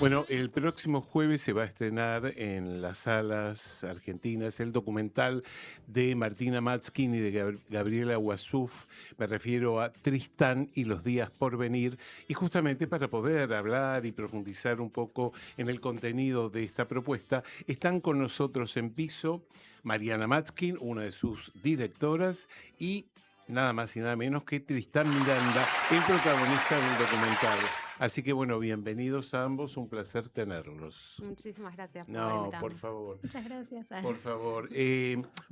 Bueno, el próximo jueves se va a estrenar en las salas argentinas el documental de Martina Matskin y de Gabriela Wassouf. Me refiero a Tristán y los días por venir. Y justamente para poder hablar y profundizar un poco en el contenido de esta propuesta, están con nosotros en piso Mariana Matskin, una de sus directoras, y nada más y nada menos que Tristán Miranda, el protagonista del documental. Así que bueno, bienvenidos a ambos, un placer tenerlos. Muchísimas gracias por No, por invitarnos. favor, Muchas gracias. por favor.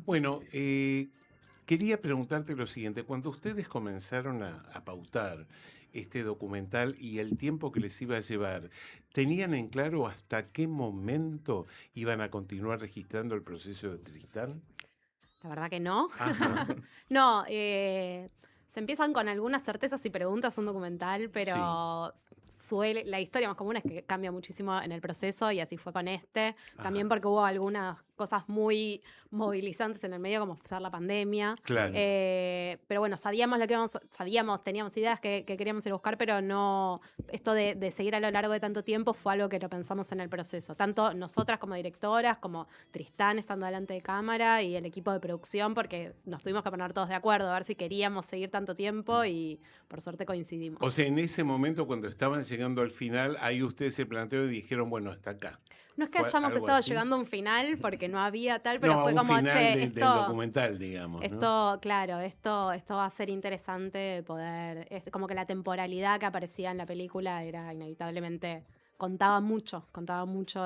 Bueno, quería preguntarte lo siguiente, cuando ustedes comenzaron a pautar este documental y el tiempo que les iba a llevar, ¿tenían en claro hasta qué momento iban a continuar registrando el proceso de Tristán? La verdad que no. Ajá, No, se empiezan con algunas certezas y preguntas un documental, sí, pero la historia más común es que cambia muchísimo en el proceso y así fue con este. También ajá, porque hubo algunas cosas muy movilizantes en el medio, como ser la pandemia. claro, Pero bueno, sabíamos lo que sabíamos, teníamos ideas que queríamos ir a buscar, pero no, esto de seguir a lo largo de tanto tiempo fue algo que lo pensamos en el proceso. Tanto nosotras como directoras, como Tristán estando delante de cámara y el equipo de producción, porque nos tuvimos que poner todos de acuerdo a ver si queríamos seguir tanto tiempo y por suerte o coincidimos. sea, en ese momento cuando estaban llegando al final, ahí ustedes se planteó y dijeron, bueno, hasta acá. No es que ¿Fue hayamos algo estado así? llegando a un final porque no había tal, pero No, a fue un como, final che, del esto, documental, digamos, ¿no? esto, claro, esto va a ser interesante poder, como que la temporalidad que aparecía en la película era inevitablemente, contaba mucho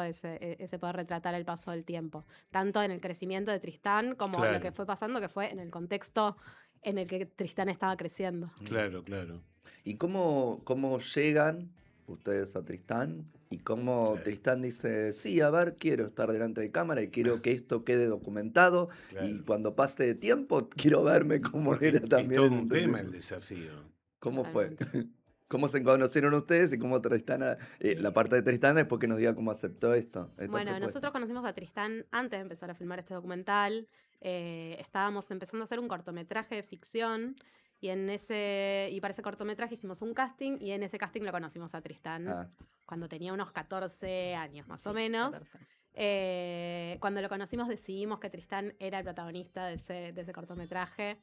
ese poder retratar el paso del tiempo, tanto en el crecimiento de Tristán como lo que Claro, fue pasando, que fue en el contexto en el que Tristán estaba creciendo. Mm. claro, claro, ¿Y cómo llegan ustedes a Tristán? Y cómo claro, Tristán dice, sí, a ver, quiero estar delante de cámara y quiero que esto quede documentado. Y claro. cuando pase de tiempo, quiero verme cómo Porque era es también todo en un ese tema el tiempo. desafío. ¿Cómo fue? Totalmente. ¿Cómo se conocieron ustedes y cómo Tristán, la Y parte de Tristán después que nos diga cómo aceptó esta bueno, propuesta? nosotros conocimos a Tristán antes de empezar a filmar este documental. Estábamos empezando a hacer un cortometraje de ficción y para ese cortometraje hicimos un casting y en ese casting lo conocimos a Tristán Ah, cuando tenía unos 14 años más o sí, menos. 14. Cuando lo conocimos decidimos que Tristán era el protagonista de ese cortometraje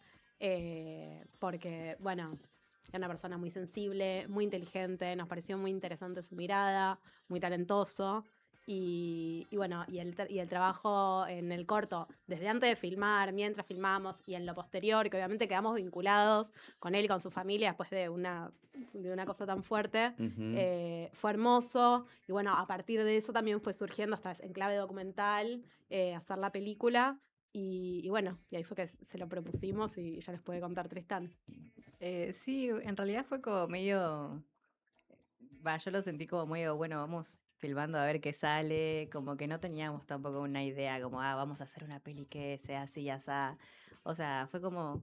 porque, bueno, era una persona muy sensible, muy inteligente, nos pareció muy interesante su mirada, muy talentoso. Y bueno, y el trabajo en el corto, desde antes de filmar, mientras filmamos y en lo posterior, que obviamente quedamos vinculados con él y con su familia después de una cosa tan fuerte, Ujú. fue hermoso. Y bueno, a partir de eso también fue surgiendo hasta en clave documental, hacer la película. Y bueno, y ahí fue que se lo propusimos y ya les puede contar Tristán. Sí, en realidad fue como medio, yo lo sentí como medio, bueno, vamos filmando a ver qué sale, como que no teníamos tampoco una idea, como, vamos a hacer una peli que sea así, ya sea, o sea, fue como,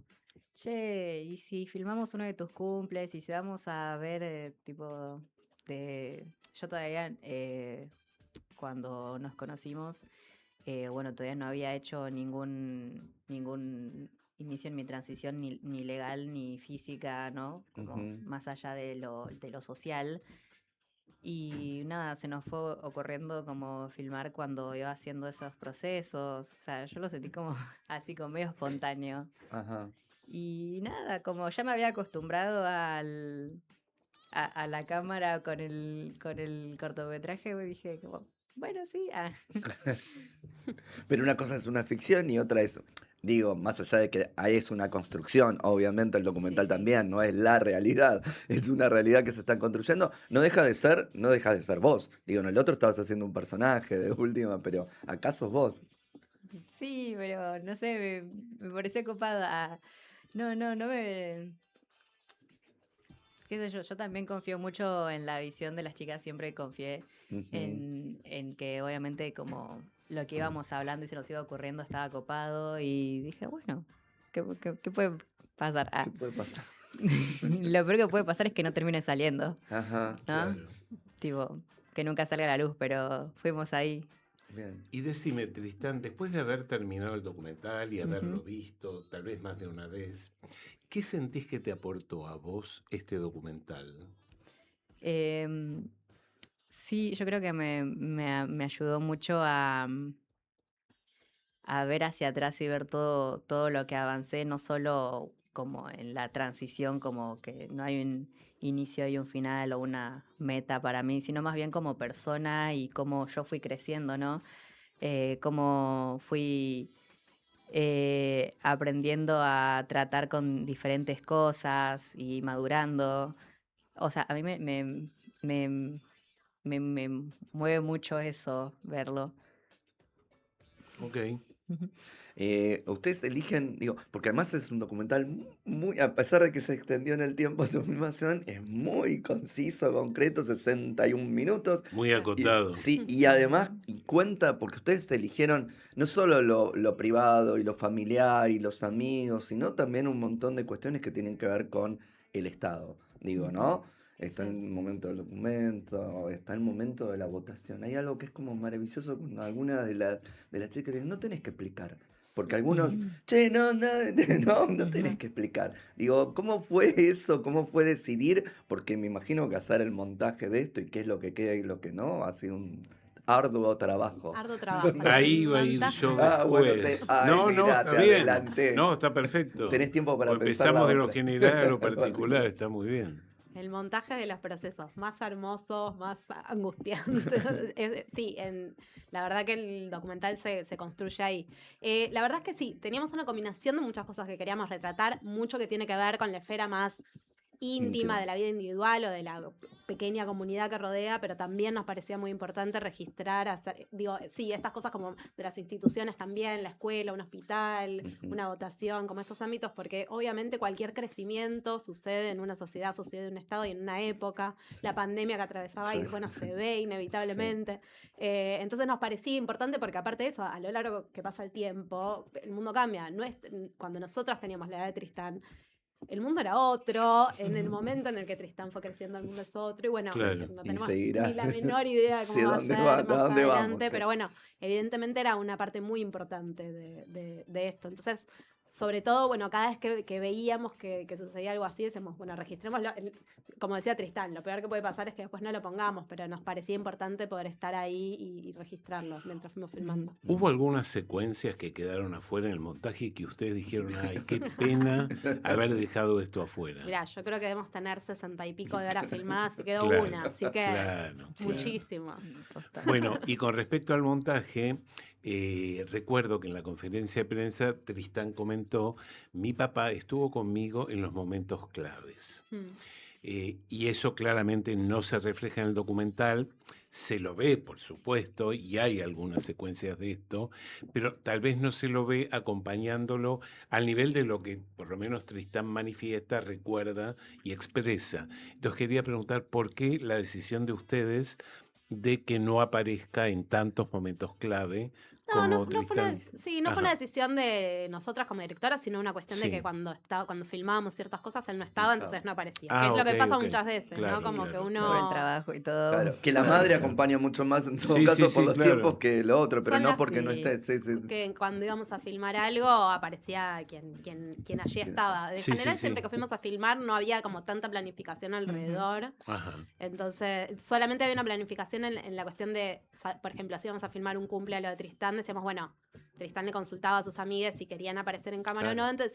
che, ¿y si filmamos uno de tus cumples y si vamos a ver, tipo, yo todavía, cuando nos conocimos, bueno, todavía no había hecho ningún inicio en mi transición ni legal ni física, ¿no? Como Ujú. más allá de lo social. Y nada, se nos fue ocurriendo como filmar cuando iba haciendo esos procesos. O sea, yo lo sentí como así, como medio espontáneo. Ajá. Y nada, como ya me había acostumbrado a la cámara con el cortometraje, me dije como, bueno, sí. Pero una cosa es una ficción y otra es, digo, más allá de que ahí es una construcción, obviamente el Sí, documental sí. también, no es la realidad, es una realidad que se está construyendo, no deja de ser vos. Digo, en el otro estabas haciendo un personaje de última, pero acá sos vos. Sí, pero no sé, me pareció copado. No, no, no me. Qué sé yo, yo también confío mucho en la visión de las chicas, siempre confié Ujú. en que obviamente como lo que íbamos hablando y se nos iba ocurriendo estaba copado y dije, bueno, ¿qué puede pasar? ¿Qué puede pasar? Lo peor que puede pasar es que no termine saliendo, Ajá, ¿no? Claro. Tipo, que nunca salga a la luz, pero fuimos ahí. bien. Y decime, Tristán, después de haber terminado el documental y Ujú. haberlo visto tal vez más de una vez, ¿qué sentís que te aportó a vos este documental? Em, Sí, yo creo que me ayudó mucho a ver hacia atrás y ver todo lo que avancé, no solo como en la transición, como que no hay un inicio y un final o una meta para mí, sino más bien como persona y cómo yo fui creciendo, ¿no? Cómo fui aprendiendo a tratar con diferentes cosas y madurando. O sea, a mí me, me mueve mucho eso, verlo. Ok. Ujú. Ustedes eligen, digo, porque además es un documental muy, a pesar de que se extendió en el tiempo su filmación, es muy conciso, concreto, 61 minutos. Muy Y, acotado. sí, y además, y cuenta, porque ustedes eligieron no solo lo privado y lo familiar y los amigos, sino también un montón de cuestiones que tienen que ver con el Estado, digo, Ujú. ¿no? Está Sí. el momento del documento, está el momento de la votación. Hay algo que es como maravilloso con algunas de las chicas que dicen, no tenés que explicar. Porque algunos, Ujú. che, no, no, no tenés Ujú. que explicar. Digo, ¿cómo fue eso? ¿Cómo fue decidir? Porque me imagino que hacer el montaje de esto y qué es lo que queda y lo que no, ha sido un arduo trabajo. Harto trabajo. Sí. El Ahí iba a ir montaje. yo Ah, bueno, después. ay, No, no, mira, está te bien. adelanté. No, está perfecto. Tenés tiempo para O pensar la empezamos de lo otra. general a lo particular, está muy bien. El montaje de los procesos más hermosos, más angustiantes. Sí, la verdad que el documental se construye ahí. La verdad es que sí, teníamos una combinación de muchas cosas que queríamos retratar, mucho que tiene que ver con la esfera más íntima Íntima. de la vida individual o de la pequeña comunidad que rodea, pero también nos parecía muy importante registrar, digo, sí, estas cosas como de las instituciones también, la escuela, un hospital, Ujú. una votación, como estos ámbitos, porque obviamente cualquier crecimiento sucede en una sociedad, sucede en un estado y en una época. La Sí, pandemia que atravesaba, y sí. bueno, se ve Sí. inevitablemente. Entonces nos parecía importante porque aparte de eso, a lo largo que pasa el tiempo, el mundo cambia. No es, cuando nosotras teníamos la edad de Tristán, el mundo era otro, en el momento en el que Tristán fue creciendo el mundo es otro, y bueno, Sí, Claro. no y tenemos seguirá. ni la menor idea de Sí, cómo va a ¿dónde va? ser ¿A más dónde vamos? adelante, Sí. pero bueno, evidentemente era una parte muy importante de esto. Entonces, sobre todo, bueno, cada vez que veíamos que sucedía algo así, decíamos, bueno, registrémoslo. Como decía Tristán, lo peor que puede pasar es que después no lo pongamos, pero nos parecía importante poder estar ahí y registrarlo mientras fuimos filmando. ¿Hubo algunas secuencias que quedaron afuera en el montaje y que ustedes dijeron, ay, qué pena haber dejado esto afuera? Mirá, yo creo que debemos tener 60 y pico de horas filmadas y quedó Claro, una, así que claro, Sí, claro. muchísimo. posta. Bueno, y con respecto al montaje, recuerdo que en la conferencia de prensa Tristán comentó, mi papá estuvo conmigo en los momentos claves. Mm. Y eso claramente no se refleja en el documental, se lo ve, por supuesto, y hay algunas secuencias de esto, pero tal vez no se lo ve acompañándolo al nivel de lo que por lo menos Tristán manifiesta, recuerda y expresa. Entonces quería preguntar por qué la decisión de ustedes de que no aparezca en tantos momentos clave No, como no fue una, Tristán. sí, no fue una Ajá, decisión de nosotras como directoras, sino una cuestión de que sí. cuando filmábamos ciertas cosas él no No estaba, estaba. entonces no aparecía. Que Ah, es lo ok, que pasa ok. muchas veces, ¿no? Claro, Como que claro, Por el claro. trabajo y todo. Claro, que la Claro, madre claro. acompaña mucho más en todo Sí, sí, caso por sí, los tiempos claro. que lo otro, pero son no las porque no Sí. esté. Sí, sí, sí. que cuando íbamos a filmar algo aparecía quien allí estaba. En Sí, sí, general, sí. siempre que fuimos a filmar no había como tanta planificación Ujú. alrededor. Ajá. Entonces, solamente había una planificación en la cuestión de, por ejemplo, si íbamos a filmar un cumple a lo de Tristán, decíamos, bueno, Tristán le consultaba a sus amigas si querían aparecer en cámara o no, Claro. entonces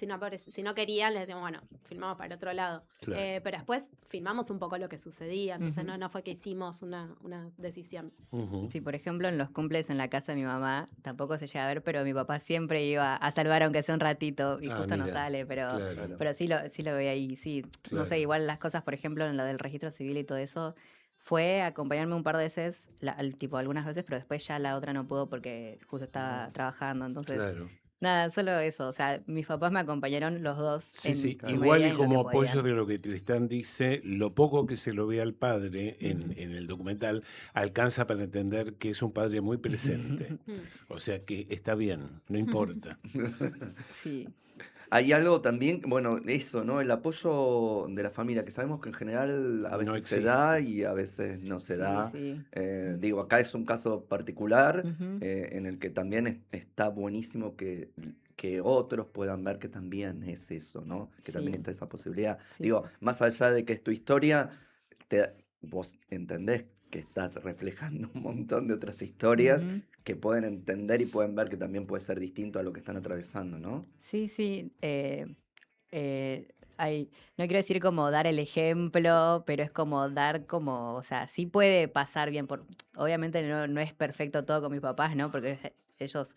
si no querían, les decíamos, bueno, filmamos para el otro lado. Claro. Pero después filmamos un poco lo que sucedía, entonces Ujú. no fue que hicimos una decisión. Ujú. Sí, por ejemplo, en los cumples en la casa de mi mamá, tampoco se llega a ver, pero mi papá siempre iba a salvar aunque sea un ratito y Ah, justo no mira. sale, Claro, Claro. pero sí lo veía ahí. Sí, no sé, claro. igual las cosas, por ejemplo, en lo del registro civil y todo eso, fue acompañarme un par de veces, tipo algunas veces, pero después ya la otra no pudo porque justo estaba trabajando. Entonces, Claro. nada, solo eso. O sea, mis papás me acompañaron los dos Sí, en sí. su Igual medida y y en lo que como apoyo podían. de lo que Tristán dice, lo poco que se lo ve al padre Ujú. en el documental alcanza para entender que es un padre muy presente. Mm. O sea que está bien, no importa. Sí. Hay algo también, bueno, eso, ¿no? El apoyo de la familia, que sabemos que en general a No veces se da existe. y a veces no se Sí, da. sí. Digo, acá es un caso particular Ujú. en el que también está buenísimo que otros puedan ver que también es eso, ¿no? Que también Sí, está esa posibilidad. sí, Digo, sí. más allá de que es tu historia, vos entendés que estás reflejando un montón de otras historias Ujú. que pueden entender y pueden ver que también puede ser distinto a lo que están atravesando, ¿no? Sí, sí. Hay, no quiero decir como dar el ejemplo, pero es como dar como, o sea, sí puede pasar bien. Obviamente no es perfecto todo con mis papás, ¿no? Porque ellos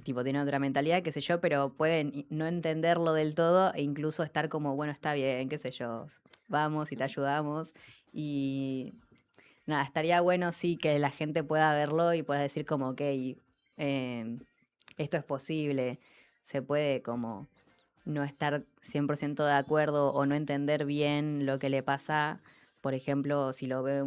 tipo tienen otra mentalidad, qué sé yo, pero pueden no entenderlo del todo e incluso estar como, bueno, está bien, qué sé yo, vamos y te ayudamos. Y nada, estaría bueno sí que la gente pueda verlo y pueda decir como, ok, esto es posible, se puede como no estar 100% de acuerdo o no entender bien lo que le pasa. Por ejemplo, si lo ve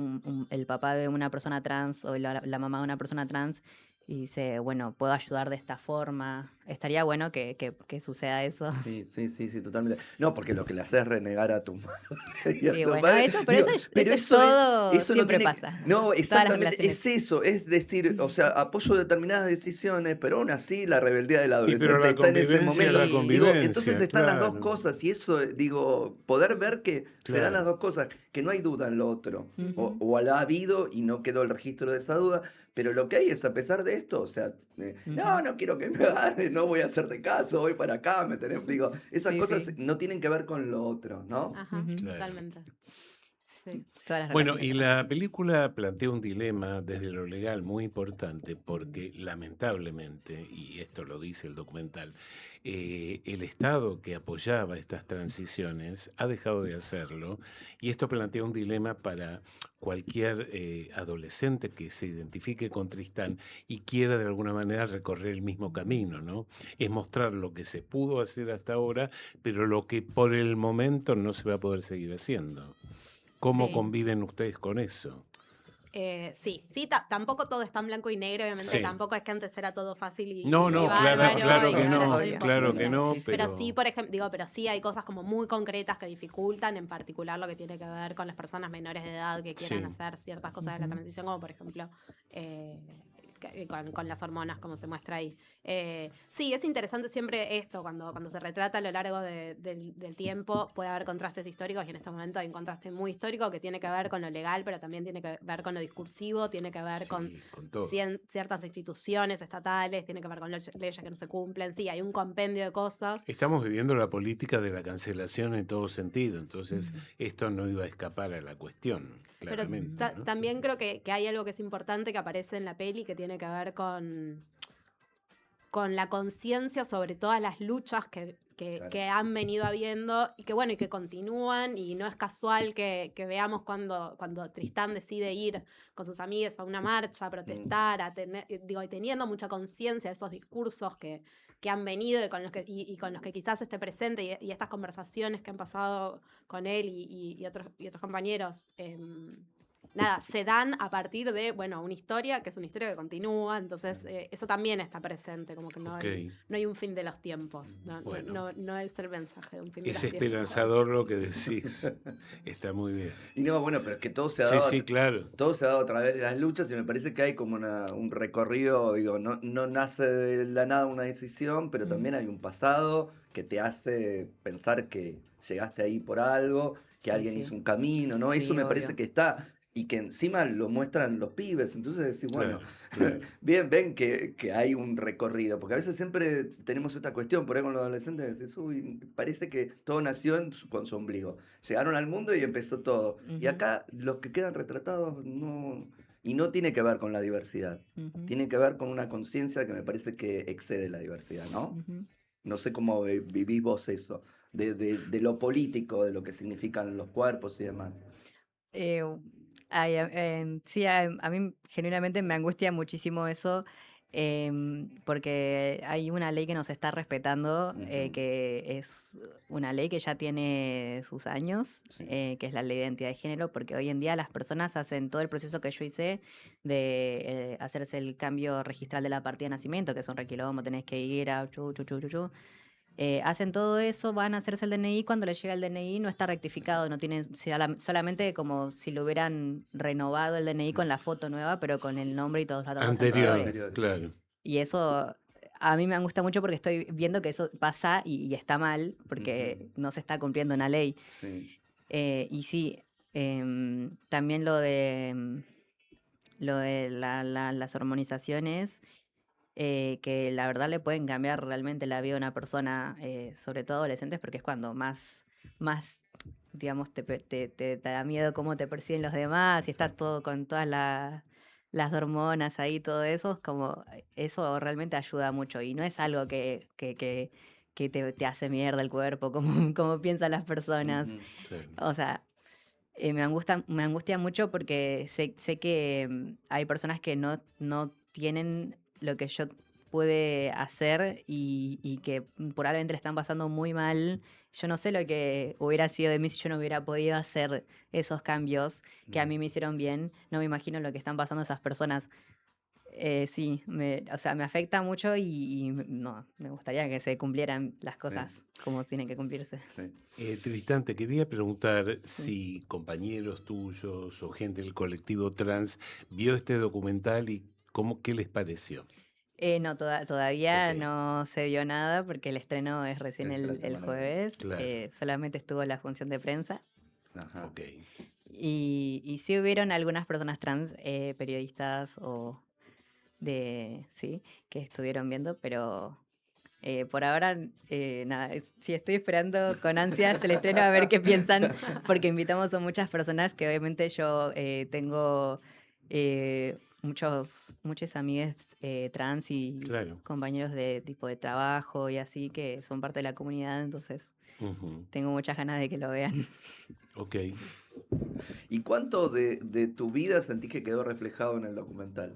el papá de una persona trans o la mamá de una persona trans y dice, bueno, puedo ayudar de esta forma. Estaría bueno que suceda eso. Sí, sí, sí, sí, totalmente. No, porque lo que le haces es renegar a tu madre y a Sí, tu bueno, padre. eso, pero Digo, eso es, pero eso es eso es, todo, eso no siempre tiene pasa. no, Todas las exactamente, relaciones. es eso, es decir, o sea, apoyo determinadas decisiones, pero aún así la rebeldía del Y pero adolescente la está en ese convivencia es momento. la Sí. Digo, entonces convivencia, están las dos claro, cosas, y eso, digo, poder ver que se dan las claro. dos cosas, que no hay duda en lo otro, Ujú, o la ha habido y no quedó el registro de esa duda, pero lo que hay es, a pesar de esto, o sea, no, ujú. no quiero que me gane, no voy a hacerte caso, voy para acá, me tenés, digo, esas Sí, cosas sí. no tienen que ver con lo otro, ¿no? Ajá, Ujú. Claro. totalmente. Sí. Todas las Bueno, relaciones y son así. la película plantea un dilema desde lo legal muy importante porque lamentablemente, y esto lo dice el documental, el Estado que apoyaba estas transiciones ha dejado de hacerlo y esto plantea un dilema para cualquier adolescente que se identifique con Tristán y quiera de alguna manera recorrer el mismo camino, ¿no? Es mostrar lo que se pudo hacer hasta ahora, pero lo que por el momento no se va a poder seguir haciendo. ¿Cómo Sí. conviven ustedes con eso? Sí, tampoco todo es tan blanco y negro, obviamente Sí. tampoco es que antes era todo fácil No, y no, bárbaro claro y que ahora es no, todo Obvio. claro que imposible. no, Sí, sí. Pero sí, pero por ejemplo, digo, pero sí hay cosas como muy concretas que dificultan, en particular lo que tiene que ver con las personas menores de edad que quieran sí. hacer ciertas cosas de la Ujú. transición, como por ejemplo eh, con las hormonas, como se muestra ahí. Sí, es interesante siempre esto, cuando se retrata a lo largo del tiempo, puede haber contrastes históricos y en este momento hay un contraste muy histórico que tiene que ver con lo legal, pero también tiene que ver con lo discursivo, tiene que ver con Sí, con todo. ciertas instituciones estatales, tiene que ver con leyes que no se cumplen, sí, hay un compendio de cosas. Estamos viviendo la política de la cancelación en todo sentido, entonces Ujú, esto no iba a escapar a la cuestión, Pero claramente, ¿no? también creo que hay algo que es importante que aparece en la peli que tiene que ver con la conciencia sobre todas las luchas Claro. que han venido habiendo y que bueno, y que continúan, y no es casual que veamos cuando Tristán decide ir con sus amigas a una marcha, a Mm, protestar, a tener, digo, y teniendo mucha conciencia de esos discursos que han venido y con los y con los que quizás esté presente, y estas conversaciones que han pasado con él y otros compañeros. Nada, se dan a partir de, bueno, una historia que es una historia que continúa, entonces claro. eso también está presente, como que Ok, no hay un fin de los tiempos, bueno, no es el mensaje de un fin de es los tiempos. esperanzador lo que decís, está muy bien. Y no, bueno, pero es que todo se ha Sí, dado, sí, claro, todo se ha dado a través de las luchas y me parece que hay como un recorrido, digo, no nace de la nada una decisión, pero ujú. también hay un pasado que te hace pensar que llegaste ahí por algo, que Sí, alguien hizo sí. un camino, ¿no? Eso Sí, me parece obvio. que está, y que encima lo muestran los pibes, entonces decís, bueno, claro, claro. bien, ven que hay un recorrido, porque a veces siempre tenemos esta cuestión, por ahí con los adolescentes decís, uy, parece que todo nació con su ombligo. Llegaron al mundo y empezó todo. Y Ujú, acá los que quedan retratados no... Y no tiene que ver con la diversidad. ujú, Tiene que ver con una conciencia que me parece que excede la diversidad, ¿no? ujú. No sé cómo vivís vos eso, de lo político, de lo que significan los cuerpos y demás. Eh, ay, sí, a mí genuinamente me angustia muchísimo eso, porque hay una ley que nos está respetando, Ujú, que es una ley que ya tiene sus años, sí, que es la ley de identidad de género, porque hoy en día las personas hacen todo el proceso que yo hice de hacerse el cambio registral de la partida de nacimiento, que es un requilombo, tenés que ir a chu, chu, chu, chu, chu. Hacen todo eso, van a hacerse el DNI, cuando les llega el DNI no está rectificado, no tienen solamente como si lo hubieran renovado el DNI con la foto nueva, pero con el nombre y todos los datos Anterior, anteriores. anteriores. claro. Y eso a mí me gusta mucho porque estoy viendo que eso pasa y está mal, porque Ujú, no se está cumpliendo una ley. sí, Y sí, también lo de lo de las hormonizaciones, que la verdad le pueden cambiar realmente la vida a una persona, sobre todo adolescentes, porque es cuando más digamos, te da miedo cómo te perciben los demás, y estás Exacto. todo con todas las hormonas ahí, todo eso, es como, eso realmente ayuda mucho, y no es algo que te hace mierda el cuerpo, como, como piensan las personas. Ujú. Claro. O sea, me angustia mucho porque sé que hay personas que no tienen lo que yo pude hacer y que probablemente le están pasando muy mal. Yo no sé lo que hubiera sido de mí si yo no hubiera podido hacer esos cambios que a mí me hicieron bien. No me imagino lo que están pasando esas personas. Sí, o sea, me afecta mucho no, me gustaría que se cumplieran las Sí, cosas como tienen que cumplirse. sí. Tristán, te quería preguntar Sí. si compañeros tuyos o gente del colectivo trans vio este documental y qué les pareció. No, Ok, todavía no se vio nada porque el estreno es recién Es la el semana que viene. jueves. claro, Solamente estuvo la función de prensa. Ajá. ok. Y sí hubieron algunas personas trans, periodistas sí, que estuvieron viendo, pero por ahora, nada, sí estoy esperando con ansias el estreno a ver qué piensan, porque invitamos a muchas personas que obviamente yo tengo muchos amigos trans y Claro. compañeros de tipo de trabajo y así que son parte de la comunidad, entonces Ujú, tengo muchas ganas de que lo vean. ok. ¿Y cuánto de tu vida sentís que quedó reflejado en el documental?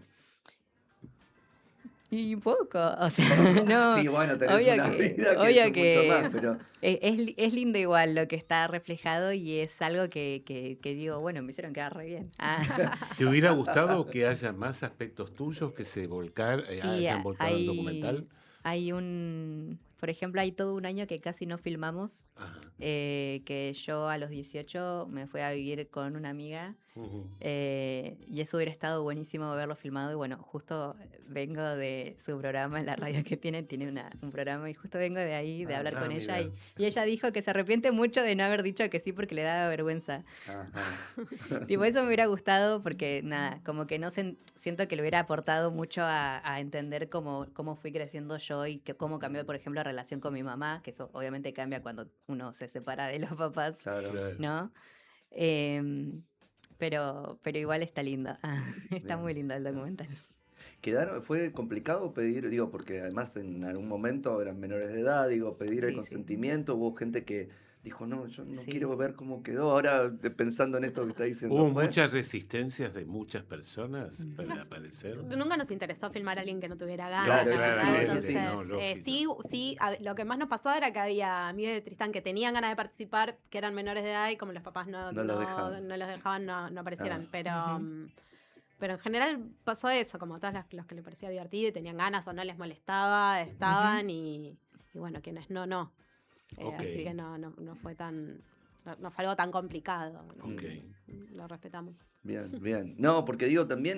Y poco, o sea, no, Sí, bueno, tenés una vida que obvio es mucho que más, pero es lindo igual lo que está reflejado y es algo que digo, bueno, me hicieron quedar re bien. Ah, ¿Te hubiera gustado que haya más aspectos tuyos que sí, hayan volcado al documental? hay por ejemplo, hay todo un año que casi no filmamos, Ajá. que yo a los 18 me fui a vivir con una amiga. Ujú. Y eso hubiera estado buenísimo haberlo filmado. Y bueno, justo vengo de su programa en la radio que tiene un programa y justo vengo de ahí, de hablar Ah, con ella. mira. Y ella dijo que se arrepiente mucho de no haber dicho que sí porque le daba vergüenza. ajá. Tipo, eso me hubiera gustado porque nada, como que no siento que le hubiera aportado mucho a entender cómo fui creciendo yo y cómo cambió, por ejemplo, la relación con mi mamá, que eso obviamente cambia cuando uno se separa de los papás, Claro, Claro. ¿no? Em, pero igual está lindo. Está muy bien. lindo el documental. Fue complicado pedir, digo, porque además en algún momento eran menores de edad, digo, pedir el Sí, sí, consentimiento, hubo gente que dijo, no, yo no sí. quiero ver cómo quedó, ahora pensando en esto que está diciendo, ¿Hubo ¿fue? muchas resistencias de muchas personas para Ujú. aparecer? Nunca nos interesó filmar a alguien que no tuviera No, Claro, ganas, eso claramente, sí. no, entonces lógico. sí, lo que más nos pasó era que había amigos de Tristán que tenían ganas de participar, que eran menores de edad y como los papás No los dejaban. no los dejaban, no aparecieran, Ah, Ujú. pero en general pasó eso, como todos los que les parecía divertido y tenían ganas o no les molestaba, Ujú. estaban y bueno, quienes no. Ok, Así que no fue no fue algo tan complicado, ok. lo respetamos. bien, bien. No, porque digo, también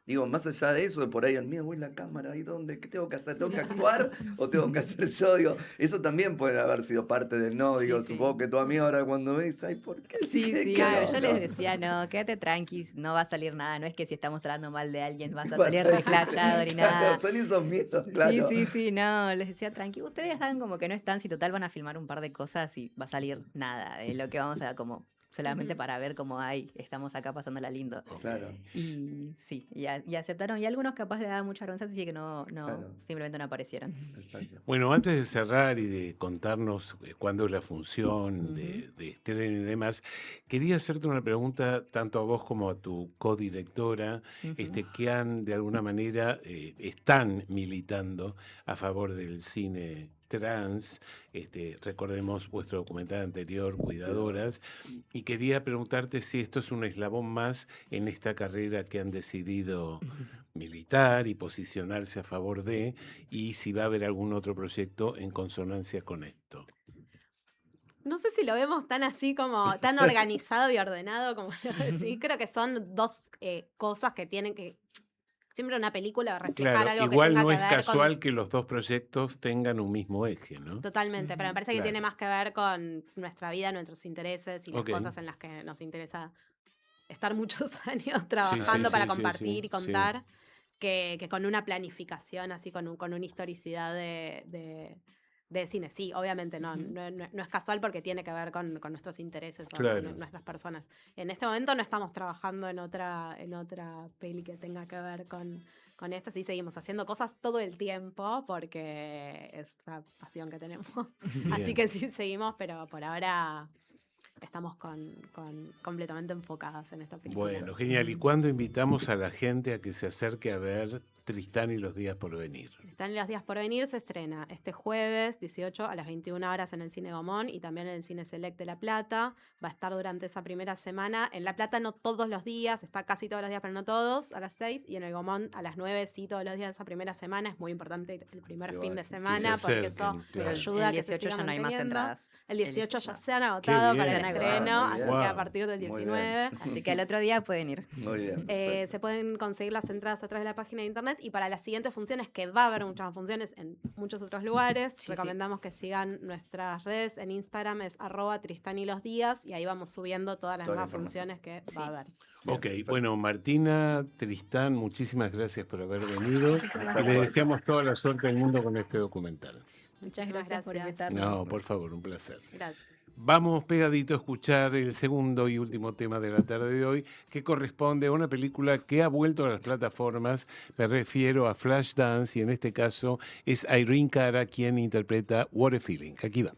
digo, más allá de eso, por ahí el mío, voy la cámara, ¿ahí dónde? ¿Qué tengo que hacer? ¿Tengo que actuar o tengo que hacer yo? Digo, eso también puede haber sido parte del no, Sí, digo, sí. supongo que tu amigo ahora cuando me dice, ay, ¿por qué Sí, dije sí, que obvio. no? Yo les No, decía, no, quédate tranquis, no va a salir nada. No es que si estamos hablando mal de alguien vas a va a salir salir, reclayado ni claro, nada. son esos miedos, Sí, claro. sí, sí, no, les decía tranqui. Ustedes saben como que no están, si total van a filmar un par de cosas y va a salir nada de lo que vamos a como solamente Ujú. para ver cómo hay, estamos acá pasándola lindo. Ok. Claro, Y sí, y aceptaron. Y algunos capaz le daban mucha vergüenza, así que no, claro, simplemente no aparecieron. exacto. Bueno, antes de cerrar y de contarnos cuándo es la función Ujú, de estreno y demás, quería hacerte una pregunta tanto a vos como a tu codirectora, ujú. que de alguna manera están militando a favor del cine trans. Recordemos vuestro documental anterior, Cuidadora. Cuidadoras, y quería preguntarte si esto es un eslabón más en esta carrera que han decidido militar y posicionarse a favor de, y si va a haber algún otro proyecto en consonancia con esto. No sé si lo vemos tan así como tan organizado y ordenado como lo decís. Creo que son dos cosas que tienen que. Siempre una película reflejar Claro, algo que igual tenga no que es ver con. casual que los dos proyectos tengan un mismo eje, ¿no? Totalmente, pero me Ujú. parece que tiene Claro, más que ver con nuestra vida, nuestros intereses y las ok, cosas en las que nos interesa estar muchos años trabajando para sí, sí, compartir y sí. contar que con una planificación, así con una historicidad de cine. Sí, obviamente Ujú. no es casual porque tiene que ver con nuestros intereses o Claro. nuestras personas. En este momento no estamos trabajando en otra peli que tenga que ver con esto. Sí, seguimos haciendo cosas todo el tiempo porque es la pasión que tenemos. Así Bien. que sí, seguimos, pero por ahora estamos completamente enfocadas en esta película. Bueno, genial. ¿Y Ujú. cuándo invitamos a la gente a que se acerque a ver Tristán y los días por venir? Están en los días por venir, se estrena este jueves 18 a las 21 horas en el Cine Gomón y también en el Cine Select de La Plata. Va a estar durante esa primera semana. En La Plata no todos los días, está casi todos los días, pero no todos, a las 6. Y en el Gomón a las 9, sí, todos los días esa primera semana. Es muy importante ir el primer Que fin de vayan, sí. Que se semana porque eso acerquen, Pero claro. ayuda a el que se 18 siga ya no hay más manteniendo. entradas. El 18 ya no. se han Qué agotado para el bien. estreno, Ah, muy así bien. que a Wow. partir del Muy 19 bien. Así que al otro día pueden ir. Muy bien, perfecto. se pueden conseguir las entradas a través de la página de internet y para las siguientes funciones, que va a haber muchas funciones en muchos otros lugares, Sí, sí. recomendamos que sigan nuestras redes. En Instagram es @tristanylosldias y ahí vamos subiendo todas las Toda la nuevas información. funciones que Sí. va a haber. Bien, Ok, perfecto. bueno, Martina, Tristán, muchísimas gracias por haber venido Muchas y les gracias. deseamos toda la suerte del mundo con este documental. Muchas Muchísimas gracias por gracias. invitarnos. No, por favor, un placer. Gracias. Vamos pegadito a escuchar el segundo y último tema de la tarde de hoy, que corresponde a una película que ha vuelto a las plataformas. Me refiero a Flashdance y en este caso es Irene Cara quien interpreta What a Feeling. Aquí va.